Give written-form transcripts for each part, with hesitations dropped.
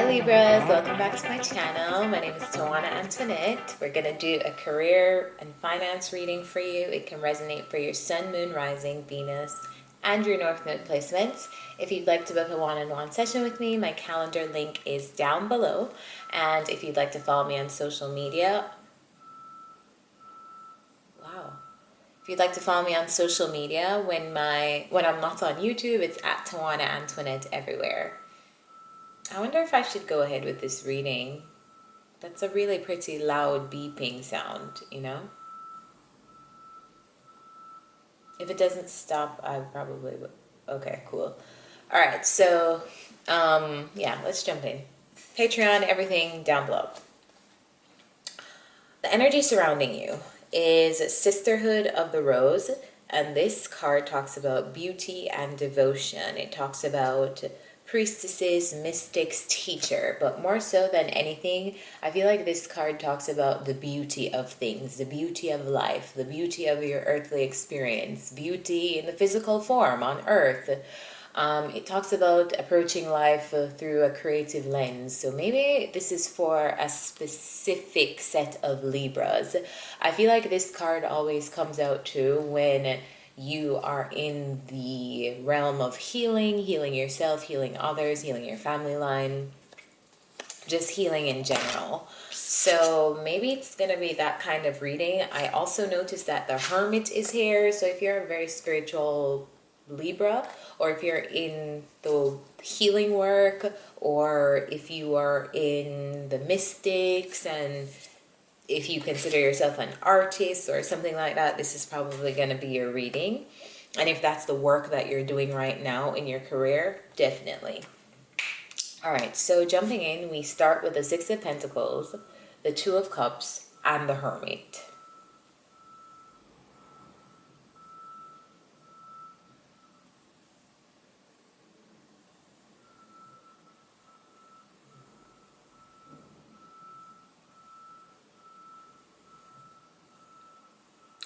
Hi Libras, welcome back to my channel. My name is Tawana Antoinette. We're going to do a career and finance reading for you. It can resonate for your Sun, Moon, Rising, Venus, and your North Node placements. If you'd like to book a one-on-one session with me, my calendar link is down below. And if you'd like to follow me on social media, if you'd like to follow me on social media, when I'm not on YouTube, it's at Tawana Antoinette everywhere. I wonder if I should go ahead with this reading. That's a really pretty loud beeping sound, you know? If it doesn't stop, I probably would. Okay, cool. All right, so, yeah, let's jump in. Patreon, everything down below. The energy surrounding you is Sisterhood of the Rose, and this card talks about beauty and devotion. It talks about priestesses, mystics, teacher, but more so than anything, I feel like this card talks about the beauty of things, the beauty of life, the beauty of your earthly experience, beauty in the physical form on earth. It talks about approaching life through a creative lens. So maybe this is for a specific set of Libras. I feel like this card always comes out too when you are in the realm of healing yourself, healing others, healing your family line, just healing in general. So maybe it's going to be that kind of reading. I also noticed that the Hermit is here. So if you're a very spiritual Libra, or if you're in the healing work, or if you are in the mystics, and if you consider yourself an artist or something like that, this is probably going to be your reading. And if that's the work that you're doing right now in your career, definitely. All right, so jumping in, we start with the Six of Pentacles, the Two of Cups, and the Hermit.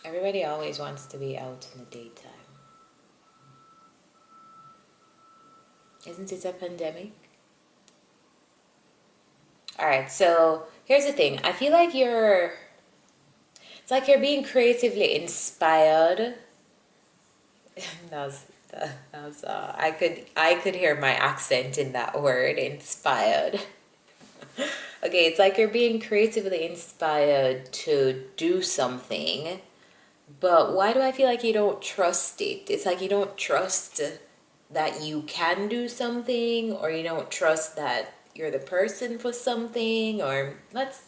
Everybody always wants to be out in the daytime. Isn't it a pandemic? All right, so here's the thing. I feel like it's like you're being creatively inspired. I could hear my accent in that word, inspired. Okay, it's like you're being creatively inspired to do something, but why do I feel like you don't trust it? It's like you don't trust that you can do something, or you don't trust that you're the person for something, or let's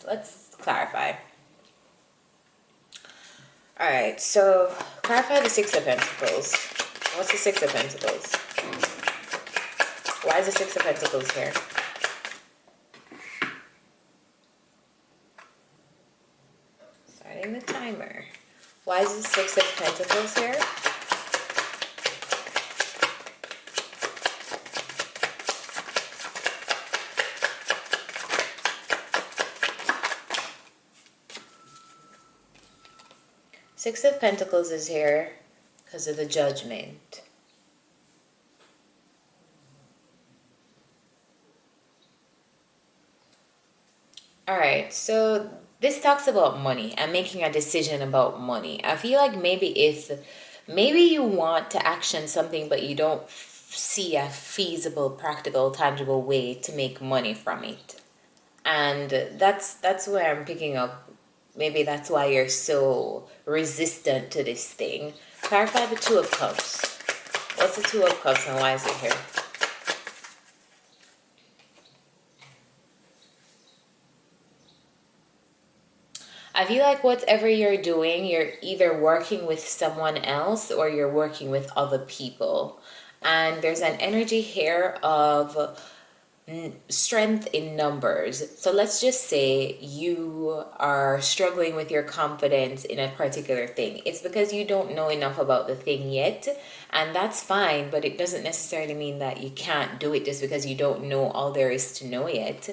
clarify. All right, so clarify the Six of Pentacles. What's the Six of Pentacles? Why is the Six of Pentacles here? Starting the timer. Why is the Six of Pentacles here? Six of Pentacles is here because of the Judgment. All right, so this talks about money and making a decision about money. I feel like maybe you want to action something, but you don't see a feasible, practical, tangible way to make money from it. And that's where I'm picking up. Maybe that's why you're so resistant to this thing. Clarify the Two of Cups. What's the Two of Cups and why is it here? I feel like whatever you're doing, you're either working with someone else or you're working with other people. And there's an energy here of strength in numbers. So let's just say you are struggling with your confidence in a particular thing. It's because you don't know enough about the thing yet, and that's fine, but it doesn't necessarily mean that you can't do it just because you don't know all there is to know yet.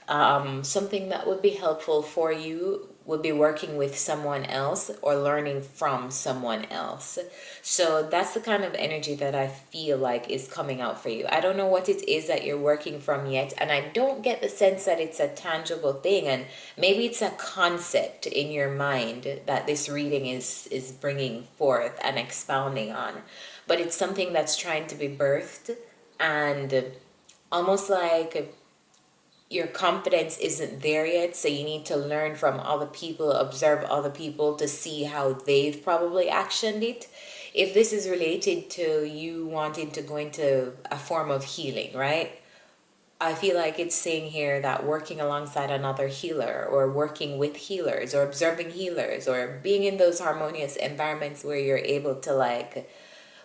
Something that would be helpful for you would be working with someone else or learning from someone else. So that's the kind of energy that I feel like is coming out for you. I don't know what it is that you're working from yet, and I don't get the sense that it's a tangible thing, and maybe it's a concept in your mind that this reading is bringing forth and expounding on. But it's something that's trying to be birthed, and almost like your confidence isn't there yet, so you need to learn from other people, observe other people to see how they've probably actioned it. If this is related to you wanting to go into a form of healing, right? I feel like it's saying here that working alongside another healer, or working with healers, or observing healers, or being in those harmonious environments where you're able to like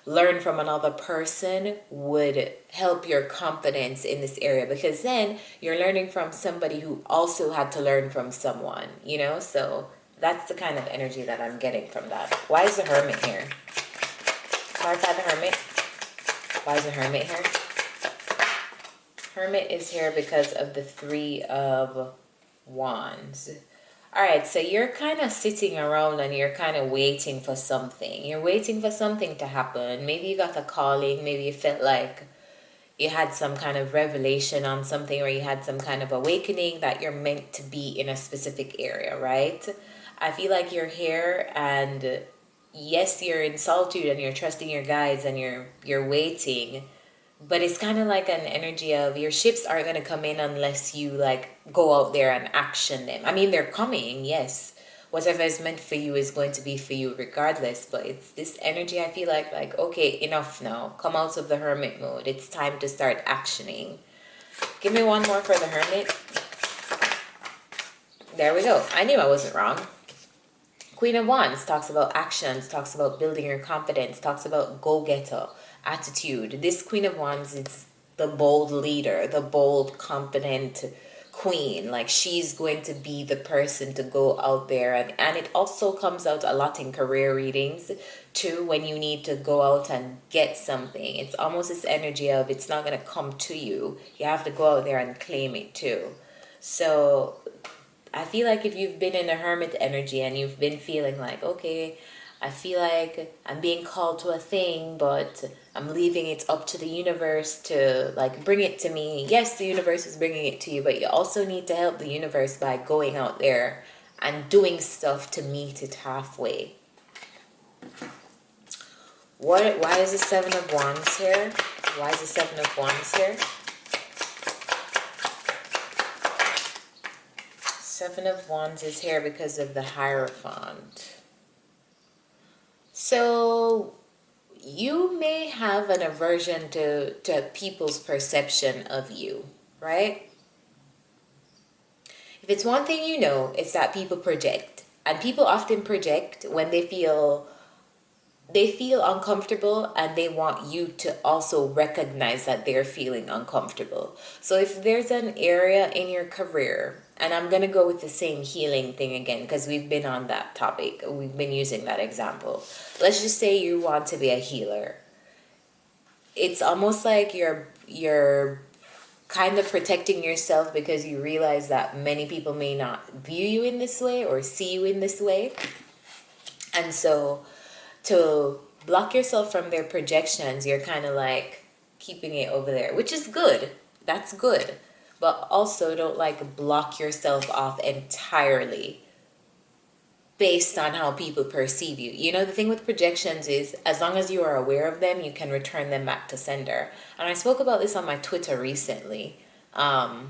learn from another person would help your confidence in this area, because then you're learning from somebody who also had to learn from someone, you know? So that's the kind of energy that I'm getting from that. Why is the Hermit here? Clarify the Hermit. Why is the Hermit here? Hermit is here because of the Three of Wands. All right, so you're kind of sitting around and you're kind of waiting for something. You're waiting for something to happen. Maybe you got a calling. Maybe you felt like you had some kind of revelation on something, or you had some kind of awakening that you're meant to be in a specific area, right? I feel like you're here, and yes, you're in solitude and you're trusting your guides and you're waiting. But it's kind of like an energy of your ships aren't going to come in unless you like go out there and action them. I mean, they're coming, yes. Whatever is meant for you is going to be for you regardless. But it's this energy, I feel like, okay, enough now. Come out of the Hermit mode. It's time to start actioning. Give me one more for the Hermit. There we go. I knew I wasn't wrong. Queen of Wands talks about actions, talks about building your confidence, talks about go-getter attitude. This Queen of Wands is the bold leader, the bold, confident queen. Like, she's going to be the person to go out there. And it also comes out a lot in career readings too, when you need to go out and get something. It's almost this energy of it's not going to come to you. You have to go out there and claim it too. So I feel like if you've been in a Hermit energy and you've been feeling like, okay, I feel like I'm being called to a thing, but I'm leaving it up to the universe to like bring it to me. Yes, the universe is bringing it to you, but you also need to help the universe by going out there and doing stuff to meet it halfway. Why is the Seven of Wands here? Why is the Seven of Wands here? Seven of Wands is here because of the Hierophant. So you may have an aversion to people's perception of you, right? If it's one thing you know, it's that people project. And people often project when they feel uncomfortable, and they want you to also recognize that they're feeling uncomfortable. So if there's an area in your career, and I'm going to go with the same healing thing again because we've been on that topic, we've been using that example. Let's just say you want to be a healer. It's almost like you're kind of protecting yourself because you realize that many people may not view you in this way or see you in this way. And so to block yourself from their projections, you're kind of like keeping it over there, which is good. That's good. But also don't like block yourself off entirely based on how people perceive you. You know, the thing with projections is as long as you are aware of them, you can return them back to sender. And I spoke about this on my Twitter recently. The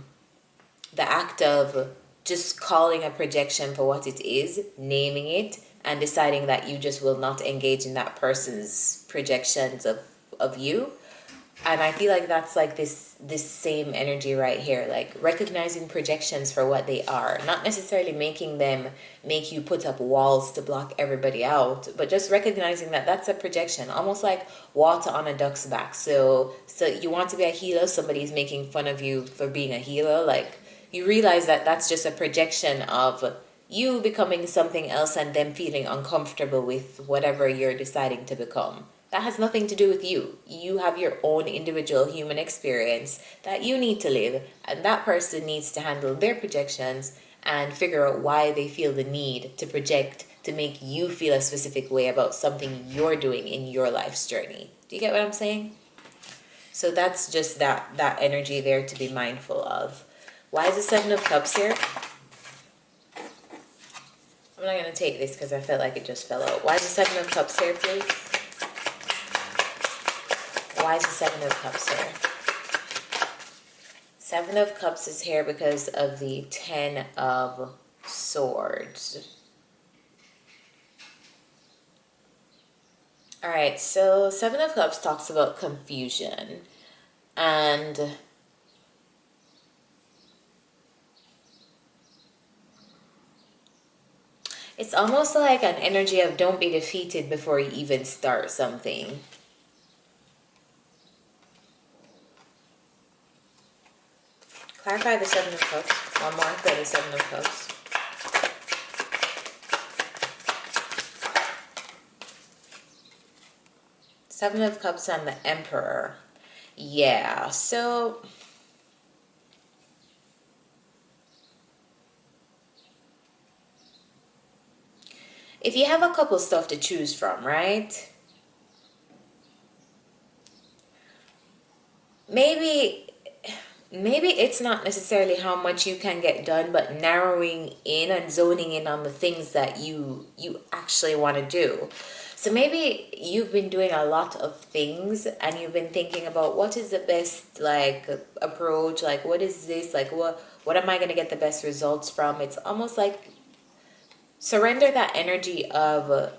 act of just calling a projection for what it is, naming it, and deciding that you just will not engage in that person's projections of you. And I feel like that's like this same energy right here, like recognizing projections for what they are, not necessarily making them make you put up walls to block everybody out, but just recognizing that that's a projection, almost like water on a duck's back. So you want to be a healer, somebody's making fun of you for being a healer, like you realize that that's just a projection of you becoming something else and them feeling uncomfortable with whatever you're deciding to become. That has nothing to do with you. You have your own individual human experience that you need to live, and that person needs to handle their projections and figure out why they feel the need to project to make you feel a specific way about something you're doing in your life's journey. Do you get what I'm saying? So that's just that energy there to be mindful of. Why is the Seven of Cups here? I'm not going to take this because I felt like it just fell out. Why is the Seven of Cups here, please? Why is the Seven of Cups here? Seven of Cups is here because of the Ten of Swords. Alright, so Seven of Cups talks about confusion. And it's almost like an energy of don't be defeated before you even start something. Clarify the Seven of Cups. One more for the Seven of Cups. Seven of Cups and the Emperor. Yeah, so if you have a couple stuff to choose from, right? Maybe it's not necessarily how much you can get done, but narrowing in and zoning in on the things that you actually want to do. So maybe you've been doing a lot of things and you've been thinking about what is the best like approach, like what is this, like what am I going to get the best results from? It's almost like surrender that energy of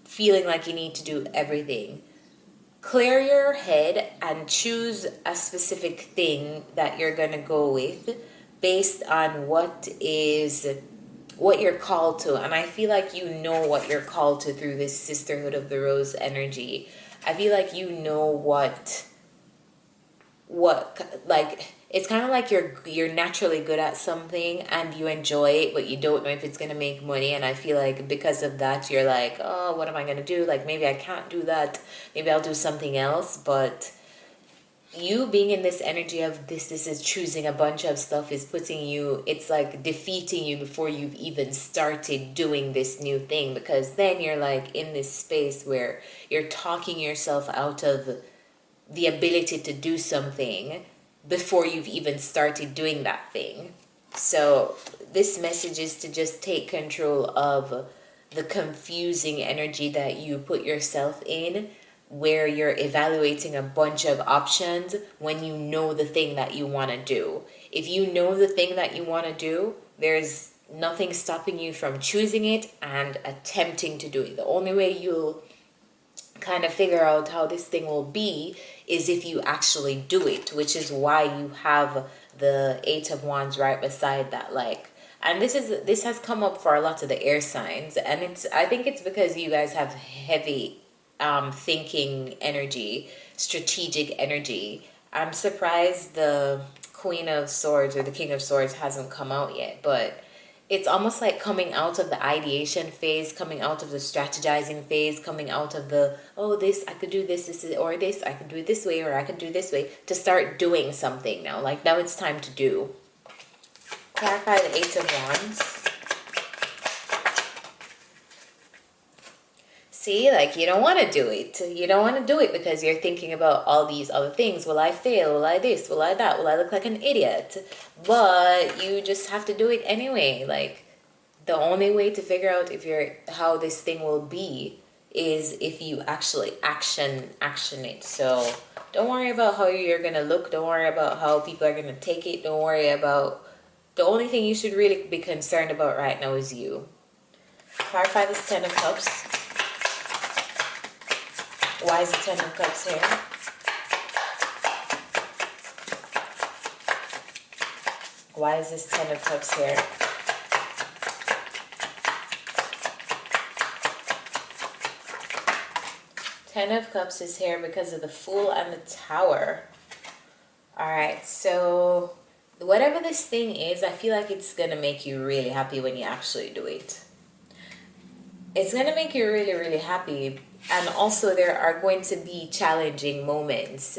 feeling like you need to do everything. Clear your head and choose a specific thing that you're going to go with based on what you're called to. And I feel like you know what you're called to through this Sisterhood of the Rose energy. I feel like you know what like it's kind of like you're naturally good at something and you enjoy it, but you don't know if it's going to make money. And I feel like because of that, you're like, oh, what am I going to do? Like, maybe I can't do that. Maybe I'll do something else. But you being in this energy of this is choosing a bunch of stuff is putting you, it's like defeating you before you've even started doing this new thing. Because then you're like in this space where you're talking yourself out of the ability to do something before you've even started doing that thing. So this message is to just take control of the confusing energy that you put yourself in, where you're evaluating a bunch of options when you know the thing that you want to do. If you know the thing that you want to do, there's nothing stopping you from choosing it and attempting to do it. The only way you'll kind of figure out how this thing will be is if you actually do it, which is why you have the Eight of Wands right beside that. Like, and this has come up for a lot of the air signs, and I think it's because you guys have heavy thinking energy, strategic energy. I'm surprised the Queen of Swords or the King of Swords hasn't come out yet, but it's almost like coming out of the ideation phase, coming out of the strategizing phase, coming out of the, oh, this, I could do this, or this, I could do it this way, or I could do this way, to start doing something now. Like, now it's time to do. Clarify the Eight of Wands. See, like, you don't want to do it. You don't want to do it because you're thinking about all these other things. Will I fail? Will I this? Will I that? Will I look like an idiot? But you just have to do it anyway. Like, the only way to figure out how this thing will be is if you actually action it. So don't worry about how you're going to look. Don't worry about how people are going to take it. Don't worry about... The only thing you should really be concerned about right now is you. Clarify this Ten of Cups. Why is the Ten of Cups here? Why is this Ten of Cups here? Ten of Cups is here because of the Fool and the Tower. Alright, so whatever this thing is, I feel like it's going to make you really happy when you actually do it. It's going to make you really, really happy. And also there are going to be challenging moments.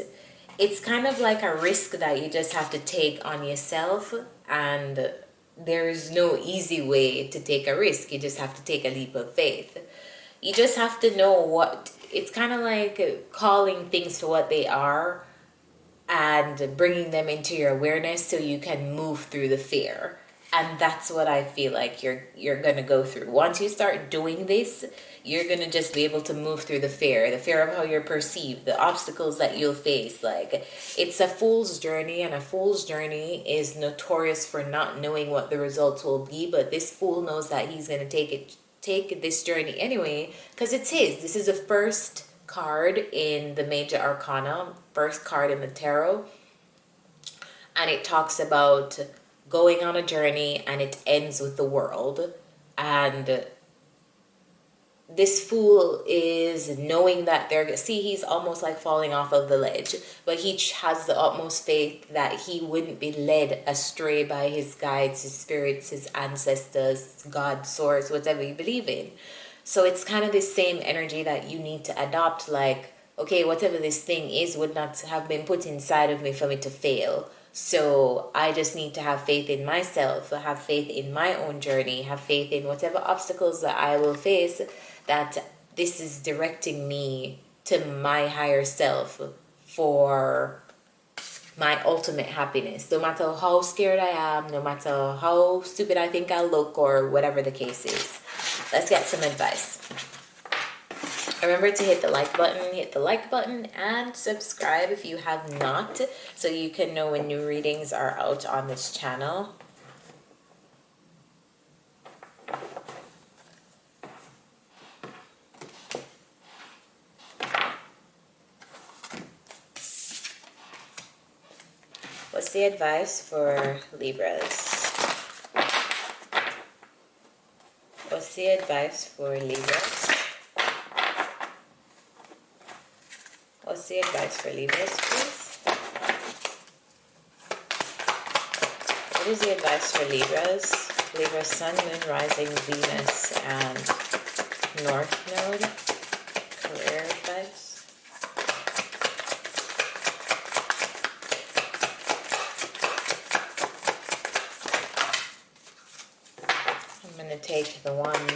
It's kind of like a risk that you just have to take on yourself. And there is no easy way to take a risk. You just have to take a leap of faith. You just have to know what, it's kind of like calling things to what they are and bringing them into your awareness so you can move through the fear. And that's what I feel like you're going to go through. Once you start doing this, you're going to just be able to move through the fear of how you're perceived, the obstacles that you'll face. Like, it's a fool's journey, and a fool's journey is notorious for not knowing what the results will be. But this fool knows that he's going to take this journey anyway, because it's his. This is the first card in the major arcana, first card in the tarot, and it talks about going on a journey, and it ends with the world. And this fool is knowing that he's almost like falling off of the ledge, but he has the utmost faith that he wouldn't be led astray by his guides, his spirits, his ancestors, God, source, whatever you believe in. So it's kind of the same energy that you need to adopt, like, okay, whatever this thing is would not have been put inside of me for me to fail. So I just need to have faith in myself, have faith in my own journey, have faith in whatever obstacles that I will face, that this is directing me to my higher self for my ultimate happiness. No matter how scared I am, no matter how stupid I think I look, or whatever the case is. Let's get some advice. Remember to hit the like button, and subscribe if you have not, so you can know when new readings are out on this channel. What's the advice for Libras? What's the advice for Libras? What's the advice for Libras, please? What is the advice for Libras? Libra, Sun, Moon, Rising, Venus, and North Node. Career advice. I'm going to take the one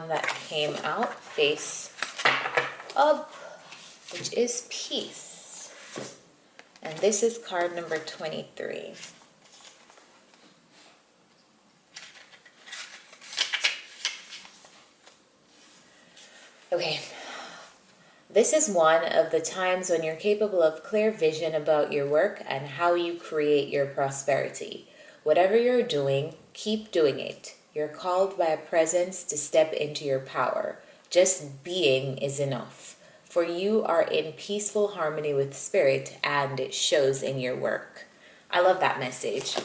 that came out face up, which is peace. And this is card number 23. Okay. This is one of the times when you're capable of clear vision about your work and how you create your prosperity. Whatever you're doing, keep doing it. You're called by a presence to step into your power. Just being is enough. For you are in peaceful harmony with spirit, and it shows in your work. I love that message.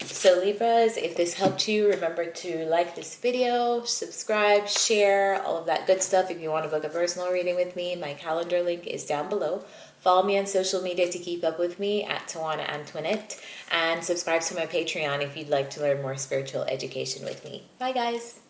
So Libras, if this helped you, remember to like this video, subscribe, share, all of that good stuff. If you want to book a personal reading with me, my calendar link is down below. Follow me on social media to keep up with me at Tawana Antoinette, and subscribe to my Patreon if you'd like to learn more spiritual education with me. Bye guys.